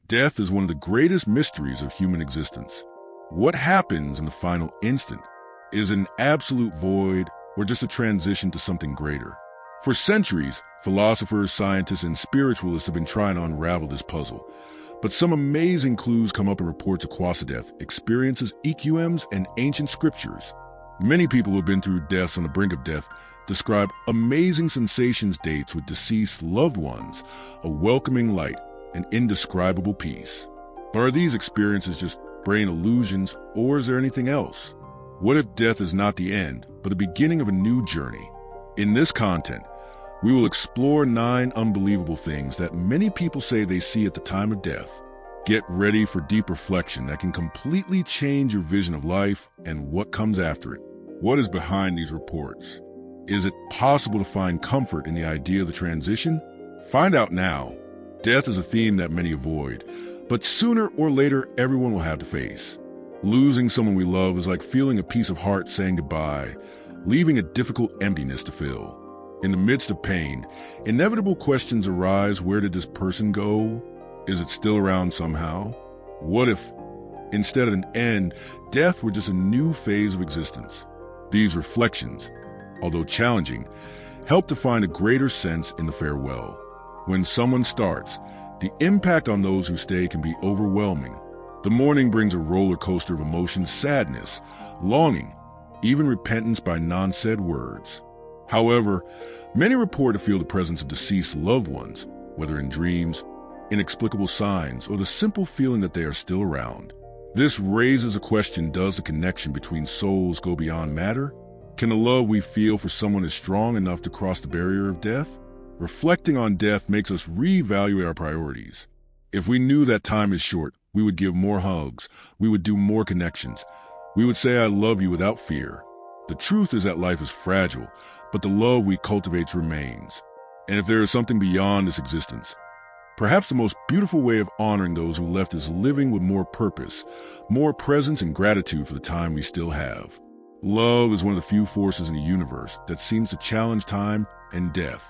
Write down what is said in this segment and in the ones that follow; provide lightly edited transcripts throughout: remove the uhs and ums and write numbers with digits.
Death is one of the greatest mysteries of human existence. What happens in the final instant? Is it an absolute void or just a transition to something greater? For centuries, philosophers, scientists, and spiritualists have been trying to unravel this puzzle. But some amazing clues come up in reports of quasi-death, experiences, EQMs, and ancient scriptures. Many people who have been through deaths on the brink of death describe amazing sensations dates with deceased loved ones, a welcoming light, and indescribable peace. But are these experiences just brain illusions, or is there anything else? What if death is not the end, but the beginning of a new journey? In this content, we will explore 9 unbelievable things that many people say they see at the time of death. Get ready for deep reflection that can completely change your vision of life and what comes after it. What is behind these reports? Is it possible to find comfort in the idea of the transition? Find out now. Death is a theme that many avoid, but sooner or later everyone will have to face. Losing someone we love is like feeling a piece of heart saying goodbye, leaving a difficult emptiness to fill. In the midst of pain, inevitable questions arise. Where did this person go? Is it still around somehow? What if, instead of an end, death were just a new phase of existence? These reflections, although challenging, help to find a greater sense in the farewell. When someone starts, the impact on those who stay can be overwhelming. The mourning brings a roller coaster of emotions, sadness, longing, even repentance by non-said words. However, many report to feel the presence of deceased loved ones, whether in dreams, inexplicable signs, or the simple feeling that they are still around. This raises a question: does the connection between souls go beyond matter? Can the love we feel for someone is strong enough to cross the barrier of death? Reflecting on death makes us reevaluate our priorities. If we knew that time is short, we would give more hugs, we would do more connections, we would say I love you without fear. The truth is that life is fragile, but the love we cultivate remains. And if there is something beyond this existence, perhaps the most beautiful way of honoring those who left is living with more purpose, more presence and gratitude for the time we still have. Love is one of the few forces in the universe that seems to challenge time and death.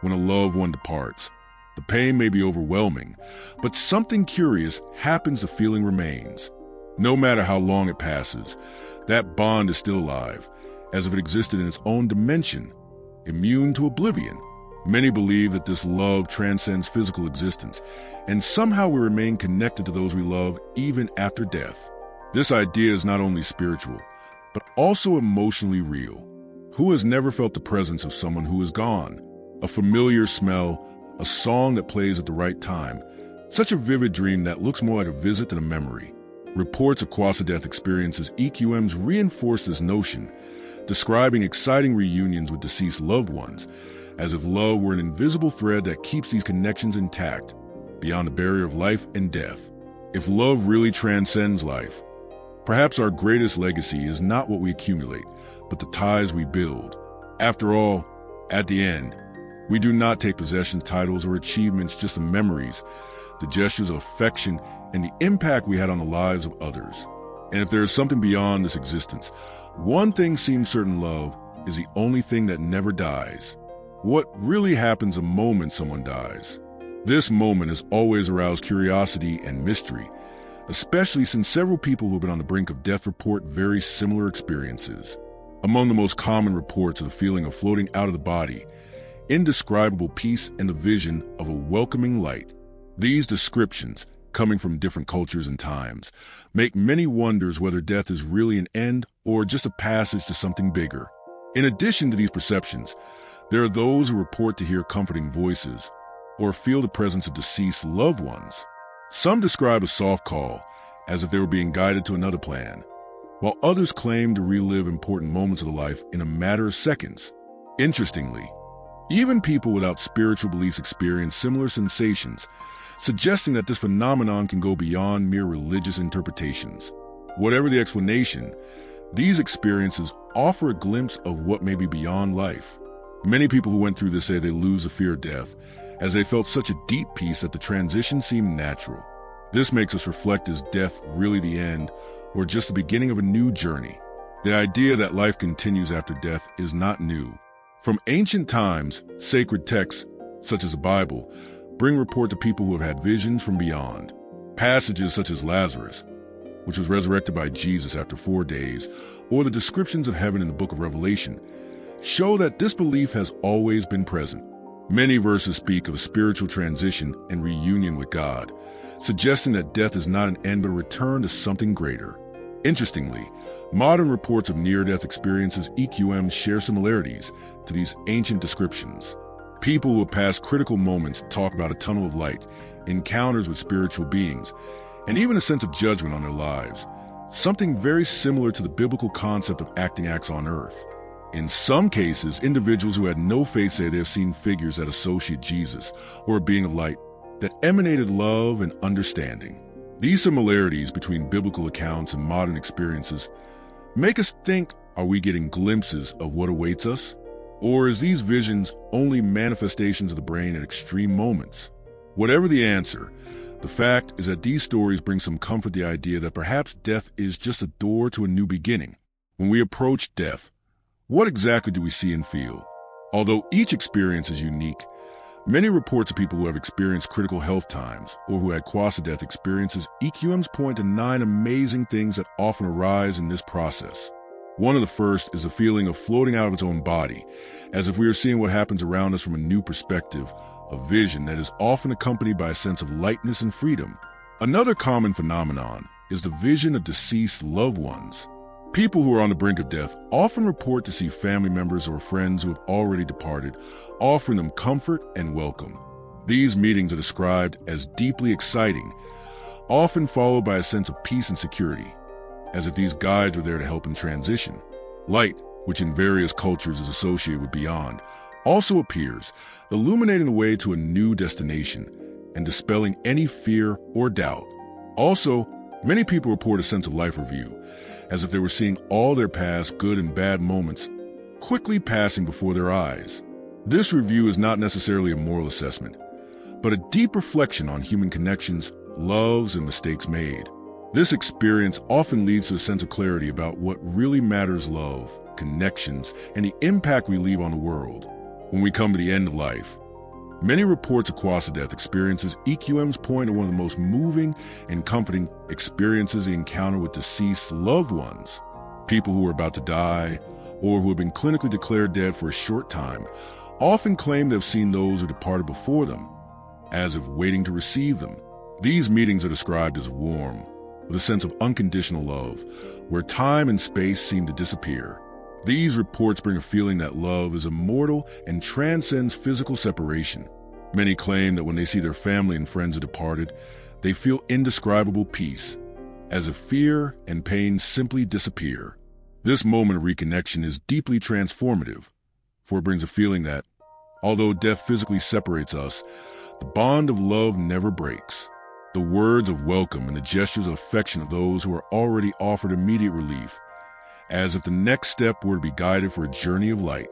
When a loved one departs, the pain may be overwhelming, but something curious happens. The feeling remains. No matter how long it passes, that bond is still alive, as if it existed in its own dimension, immune to oblivion. Many believe that this love transcends physical existence, and somehow we remain connected to those we love even after death. This idea is not only spiritual, but also emotionally real. Who has never felt the presence of someone who is gone? A familiar smell, a song that plays at the right time, such a vivid dream that looks more like a visit than a memory. Reports of quasi-death experiences, EQMs, reinforce this notion, describing exciting reunions with deceased loved ones, as if love were an invisible thread that keeps these connections intact, beyond the barrier of life and death. If love really transcends life, perhaps our greatest legacy is not what we accumulate, but the ties we build. After all, at the end, we do not take possessions, titles, or achievements, just the memories, the gestures of affection, and the impact we had on the lives of others. And if there is something beyond this existence, one thing seems certain: love is the only thing that never dies. What really happens the moment someone dies? This moment has always aroused curiosity and mystery, especially since several people who have been on the brink of death report very similar experiences. Among the most common reports are the feeling of floating out of the body, indescribable peace, and the vision of a welcoming light. These descriptions, coming from different cultures and times, make many wonders whether death is really an end or just a passage to something bigger. In addition to these perceptions, there are those who report to hear comforting voices or feel the presence of deceased loved ones. Some describe a soft call, as if they were being guided to another plan, while others claim to relive important moments of the life in a matter of seconds. Interestingly, even people without spiritual beliefs experience similar sensations, suggesting that this phenomenon can go beyond mere religious interpretations. Whatever the explanation, these experiences offer a glimpse of what may be beyond life. Many people who went through this say they lose the fear of death, as they felt such a deep peace that the transition seemed natural. This makes us reflect: is death really the end, or just the beginning of a new journey? The idea that life continues after death is not new. From ancient times, sacred texts, such as the Bible, bring report to people who have had visions from beyond. Passages such as Lazarus, which was resurrected by Jesus after 4 days, or the descriptions of heaven in the book of Revelation, show that this belief has always been present. Many verses speak of a spiritual transition and reunion with God, suggesting that death is not an end but a return to something greater. Interestingly, modern reports of near-death experiences, EQMs, share similarities to these ancient descriptions. People who have passed critical moments talk about a tunnel of light, encounters with spiritual beings, and even a sense of judgment on their lives, something very similar to the biblical concept of acting acts on earth. In some cases, individuals who had no faith say they have seen figures that associate Jesus or a being of light that emanated love and understanding. These similarities between biblical accounts and modern experiences make us think, are we getting glimpses of what awaits us? Or is these visions only manifestations of the brain at extreme moments? Whatever the answer, the fact is that these stories bring some comfort the idea that perhaps death is just a door to a new beginning. When we approach death, what exactly do we see and feel? Although each experience is unique, many reports of people who have experienced critical health times or who had quasi-death experiences, EQMs point to 9 amazing things that often arise in this process. One of the first is the feeling of floating out of its own body, as if we are seeing what happens around us from a new perspective, a vision that is often accompanied by a sense of lightness and freedom. Another common phenomenon is the vision of deceased loved ones. People who are on the brink of death often report to see family members or friends who have already departed, offering them comfort and welcome. These meetings are described as deeply exciting, often followed by a sense of peace and security, as if these guides are there to help in transition. Light, which in various cultures is associated with beyond, also appears, illuminating the way to a new destination and dispelling any fear or doubt. Also, many people report a sense of life review, as if they were seeing all their past good and bad moments quickly passing before their eyes. This review is not necessarily a moral assessment, but a deep reflection on human connections, loves, and mistakes made. This experience often leads to a sense of clarity about what really matters: love, connections, and the impact we leave on the world. When we come to the end of life, many reports of quasi-death experiences, EQMs, point to one of the most moving and comforting experiences they encounter with deceased loved ones. People who are about to die or who have been clinically declared dead for a short time often claim to have seen those who departed before them, as if waiting to receive them. These meetings are described as warm, with a sense of unconditional love, where time and space seem to disappear. These reports bring a feeling that love is immortal and transcends physical separation. Many claim that when they see their family and friends have departed, they feel indescribable peace, as if fear and pain simply disappear. This moment of reconnection is deeply transformative, for it brings a feeling that, although death physically separates us, the bond of love never breaks. The words of welcome and the gestures of affection of those who are already offered immediate relief, as if the next step were to be guided for a journey of light.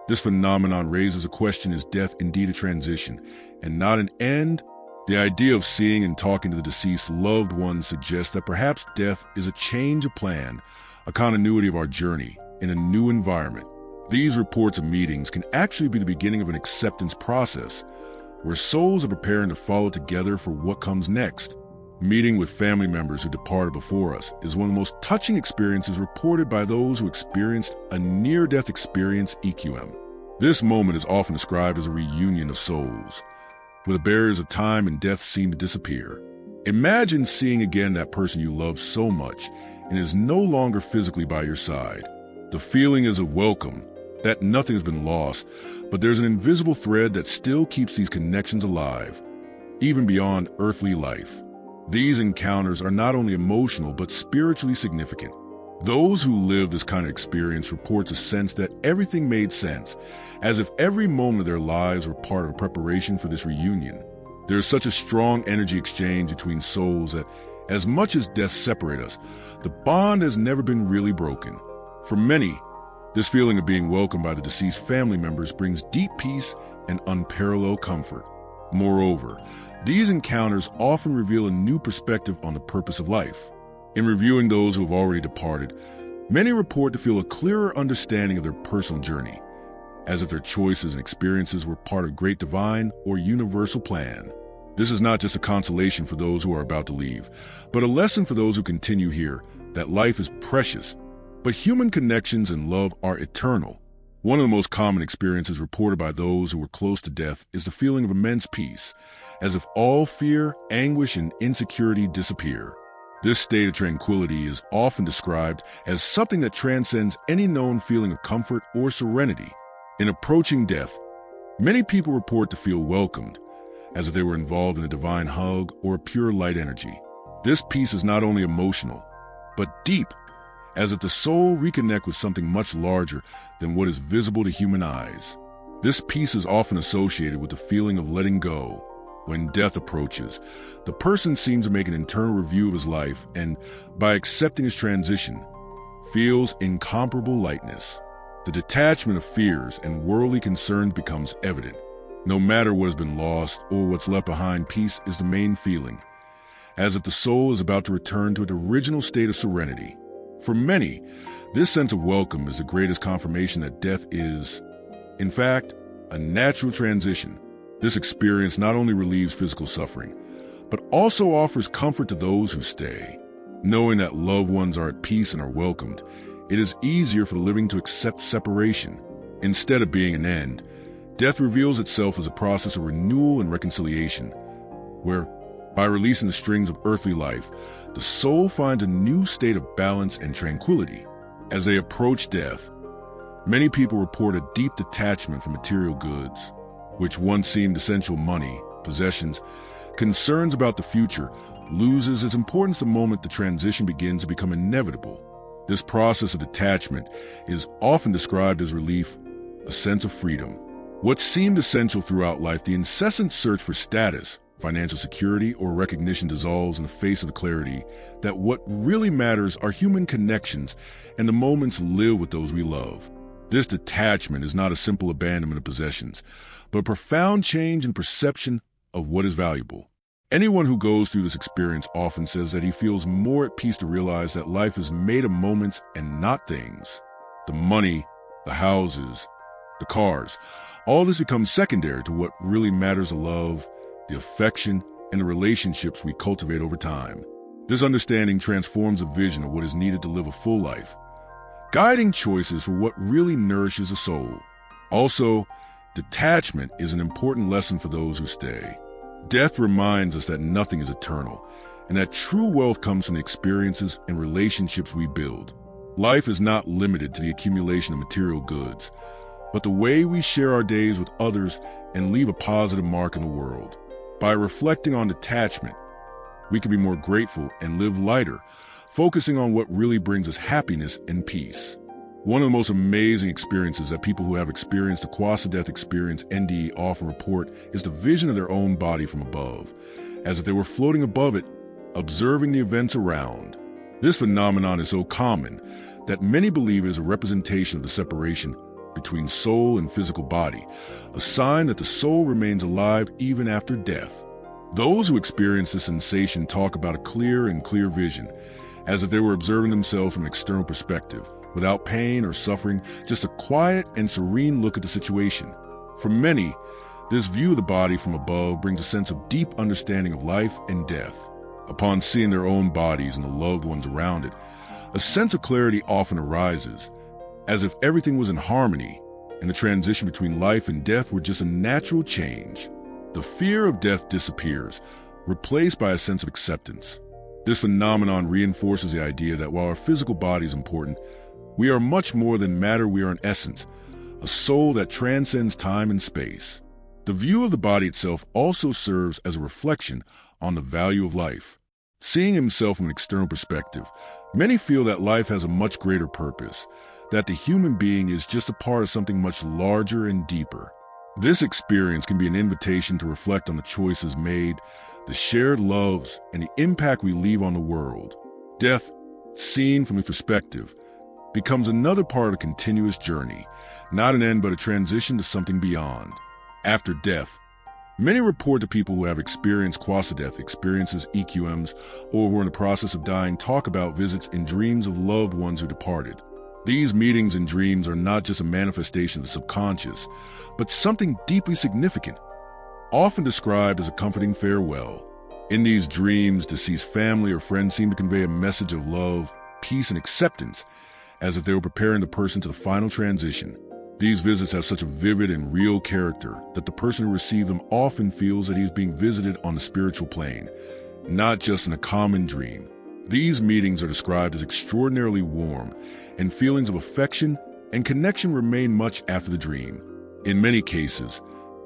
This phenomenon raises a question: is death indeed a transition and not an end? The idea of seeing and talking to the deceased loved ones suggests that perhaps death is a change of plan, a continuity of our journey in a new environment. These reports of meetings can actually be the beginning of an acceptance process, where souls are preparing to follow together for what comes next. Meeting with family members who departed before us is one of the most touching experiences reported by those who experienced a near-death experience, EQM. This moment is often described as a reunion of souls, where the barriers of time and death seem to disappear. Imagine seeing again that person you love so much and is no longer physically by your side. The feeling is of welcome, that nothing has been lost, but there's an invisible thread that still keeps these connections alive, even beyond earthly life. These encounters are not only emotional but spiritually significant. Those who live this kind of experience report a sense that everything made sense, as if every moment of their lives were part of a preparation for this reunion. There is such a strong energy exchange between souls that, as much as death separates us, the bond has never been really broken. For many, this feeling of being welcomed by the deceased family members brings deep peace and unparalleled comfort. Moreover, these encounters often reveal a new perspective on the purpose of life. In reviewing those who have already departed, many report to feel a clearer understanding of their personal journey, as if their choices and experiences were part of a great divine or universal plan. This is not just a consolation for those who are about to leave, but a lesson for those who continue here that life is precious, but human connections and love are eternal. One of the most common experiences reported by those who were close to death is the feeling of immense peace, as if all fear, anguish, and insecurity disappear. This state of tranquility is often described as something that transcends any known feeling of comfort or serenity. In approaching death, many people report to feel welcomed, as if they were involved in a divine hug or a pure light energy. This peace is not only emotional, but deep, as if the soul reconnects with something much larger than what is visible to human eyes. This peace is often associated with the feeling of letting go. When death approaches, the person seems to make an internal review of his life and, by accepting his transition, feels incomparable lightness. The detachment of fears and worldly concerns becomes evident. No matter what has been lost or what's left behind, peace is the main feeling, as if the soul is about to return to its original state of serenity. For many, this sense of welcome is the greatest confirmation that death is, in fact, a natural transition. This experience not only relieves physical suffering, but also offers comfort to those who stay. Knowing that loved ones are at peace and are welcomed, it is easier for the living to accept separation. Instead of being an end, death reveals itself as a process of renewal and reconciliation, where, by releasing the strings of earthly life, the soul finds a new state of balance and tranquility. As they approach death, many people report a deep detachment from material goods, which once seemed essential. Money, possessions, concerns about the future loses its importance the moment the transition begins to become inevitable. This process of detachment is often described as relief, a sense of freedom. What seemed essential throughout life, the incessant search for status, financial security, or recognition, dissolves in the face of the clarity that what really matters are human connections and the moments lived with those we love. This detachment is not a simple abandonment of possessions, but a profound change in perception of what is valuable. Anyone who goes through this experience often says that he feels more at peace to realize that life is made of moments and not things. The money, the houses, the cars, all this becomes secondary to what really matters: the love, the affection, and the relationships we cultivate over time. This understanding transforms a vision of what is needed to live a full life, guiding choices for what really nourishes the soul. Also, detachment is an important lesson for those who stay. Death reminds us that nothing is eternal, and that true wealth comes from the experiences and relationships we build. Life is not limited to the accumulation of material goods, but the way we share our days with others and leave a positive mark in the world. By reflecting on detachment, we can be more grateful and live lighter, focusing on what really brings us happiness and peace. One of the most amazing experiences that people who have experienced the quasi-death experience (NDE) often report is the vision of their own body from above, as if they were floating above it, observing the events around. This phenomenon is so common that many believe it is a representation of the separation between soul and physical body, a sign that the soul remains alive even after death. Those who experience this sensation talk about a clear vision, as if they were observing themselves from an external perspective, without pain or suffering, just a quiet and serene look at the situation. For many, this view of the body from above brings a sense of deep understanding of life and death. Upon seeing their own bodies and the loved ones around it, a sense of clarity often arises, as if everything was in harmony and the transition between life and death were just a natural change. The fear of death disappears, replaced by a sense of acceptance. This phenomenon reinforces the idea that while our physical body is important, we are much more than matter. We are in essence a soul that transcends time and space. The view of the body itself also serves as a reflection on the value of life. Seeing himself from an external perspective, many feel that life has a much greater purpose, that the human being is just a part of something much larger and deeper. This experience can be an invitation to reflect on the choices made, the shared loves, and the impact we leave on the world. Death, seen from a perspective, becomes another part of a continuous journey, not an end but a transition to something beyond. After death, many report to people who have experienced quasi-death experiences, EQMs, or who are in the process of dying talk about visits and dreams of loved ones who departed. These meetings and dreams are not just a manifestation of the subconscious, but something deeply significant. often described as a comforting farewell. In these dreams, deceased family or friends seem to convey a message of love, peace, and acceptance, as if they were preparing the person to the final transition. These visits have such a vivid and real character that the person who received them often feels that he is being visited on the spiritual plane, not just in a common dream. These meetings are described as extraordinarily warm, and feelings of affection and connection remain much after the dream. In many cases,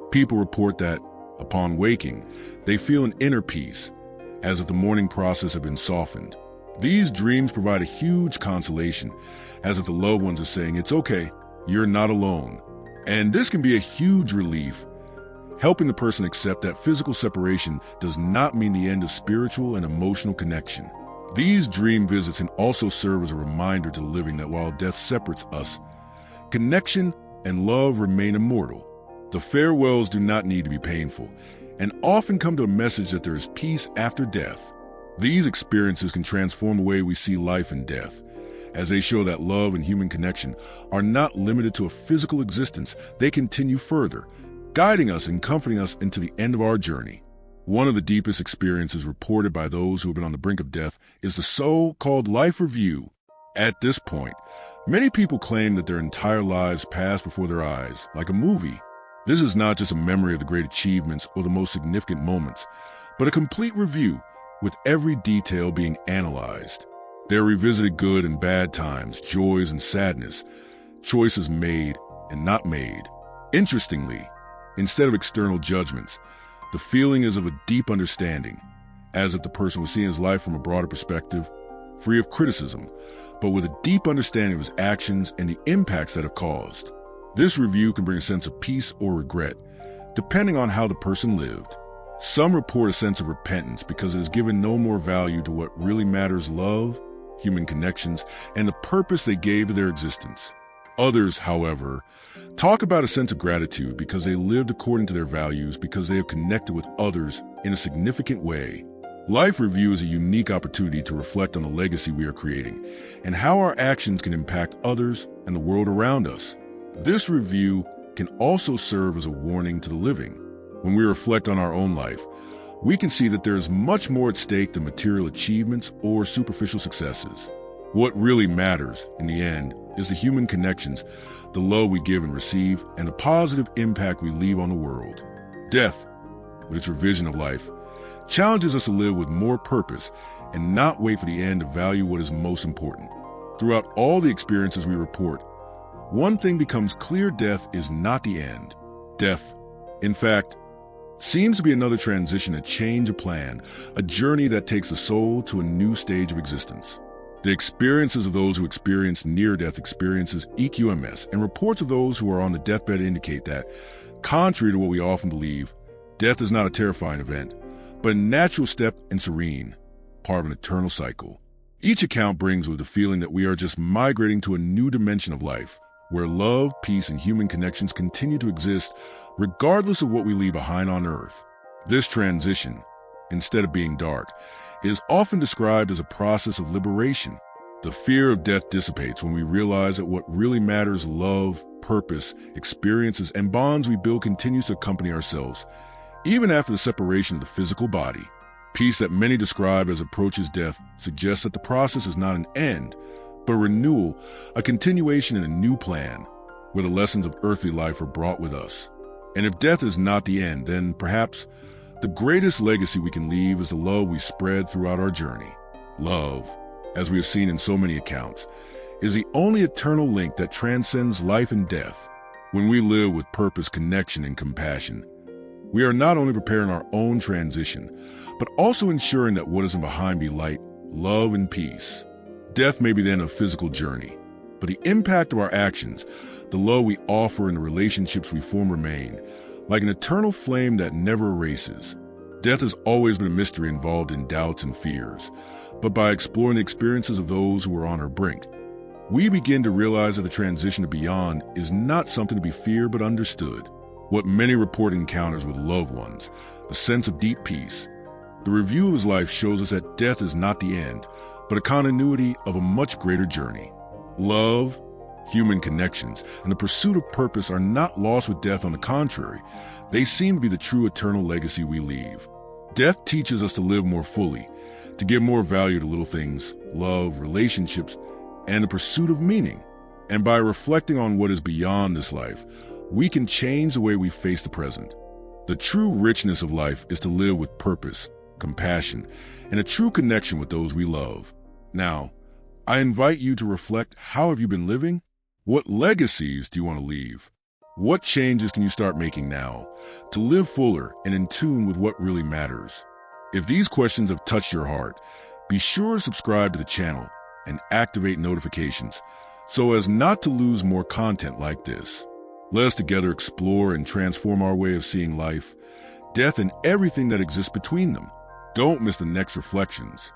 people report that, upon waking, they feel an inner peace, as if the mourning process had been softened. These dreams provide a huge consolation, as if the loved ones are saying, "It's okay, you're not alone." And this can be a huge relief, helping the person accept that physical separation does not mean the end of spiritual and emotional connection. These dream visits can also serve as a reminder to the living that while death separates us, connection and love remain immortal. The farewells do not need to be painful, and often come to a message that there is peace after death. These experiences can transform the way we see life and death, as they show that love and human connection are not limited to a physical existence. They continue further, guiding us and comforting us into the end of our journey. One of the deepest experiences reported by those who have been on the brink of death is the so-called life review. At this point, many people claim that their entire lives pass before their eyes, like a movie. This is not just a memory of the great achievements or the most significant moments, but a complete review with every detail being analyzed. They are revisited good and bad times, joys and sadness, choices made and not made. Interestingly, instead of external judgments, the feeling is of a deep understanding, as if the person was seeing his life from a broader perspective, free of criticism, but with a deep understanding of his actions and the impacts that have caused. This review can bring a sense of peace or regret, depending on how the person lived. Some report a sense of repentance because it has given no more value to what really matters: love, human connections, and the purpose they gave to their existence. Others, however, talk about a sense of gratitude because they lived according to their values, because they have connected with others in a significant way. Life review is a unique opportunity to reflect on the legacy we are creating and how our actions can impact others and the world around us. This review can also serve as a warning to the living. When we reflect on our own life, we can see that there is much more at stake than material achievements or superficial successes. What really matters, in the end, is the human connections, the love we give and receive, and the positive impact we leave on the world. Death, with its revision of life, challenges us to live with more purpose and not wait for the end to value what is most important. Throughout all the experiences we report, one thing becomes clear: death is not the end. Death, in fact, seems to be another transition, a change of plan, a journey that takes the soul to a new stage of existence. The experiences of those who experience near-death experiences, EQMS, and reports of those who are on the deathbed indicate that, contrary to what we often believe, death is not a terrifying event, but a natural step and serene, part of an eternal cycle. Each account brings with the feeling that we are just migrating to a new dimension of life, where love, peace, and human connections continue to exist regardless of what we leave behind on Earth. This transition, instead of being dark, is often described as a process of liberation. The fear of death dissipates when we realize that what really matters, love, purpose, experiences, and bonds we build, continues to accompany ourselves, even after the separation of the physical body. Peace that many describe as approaches death suggests that the process is not an end, but renewal, a continuation in a new plan, where the lessons of earthly life are brought with us. And if death is not the end, then perhaps the greatest legacy we can leave is the love we spread throughout our journey. Love, as we have seen in so many accounts, is the only eternal link that transcends life and death. When we live with purpose, connection, and compassion, we are not only preparing our own transition, but also ensuring that what is behind be light, love, and peace. Death may be then a physical journey, but the impact of our actions, the love we offer, and the relationships we form remain, like an eternal flame that never erases. Death has always been a mystery involved in doubts and fears, but by exploring the experiences of those who are on our brink, we begin to realize that the transition to beyond is not something to be feared but understood. What many report encounters with loved ones, a sense of deep peace. The review of his life shows us that death is not the end, but a continuity of a much greater journey. Love, Human connections and the pursuit of purpose are not lost with death. On the contrary, they seem to be the true eternal legacy we leave. Death teaches us to live more fully, to give more value to little things, love, relationships, and the pursuit of meaning. And by reflecting on what is beyond this life, we can change the way we face the present. The true richness of life is to live with purpose, compassion, and a true connection with those we love. Now, I invite you to reflect. How have you been living? What legacies do you want to leave? What changes can you start making now to live fuller and in tune with what really matters? If these questions have touched your heart, be sure to subscribe to the channel and activate notifications so as not to lose more content like this. Let us together explore and transform our way of seeing life, death, and everything that exists between them. Don't miss the next reflections.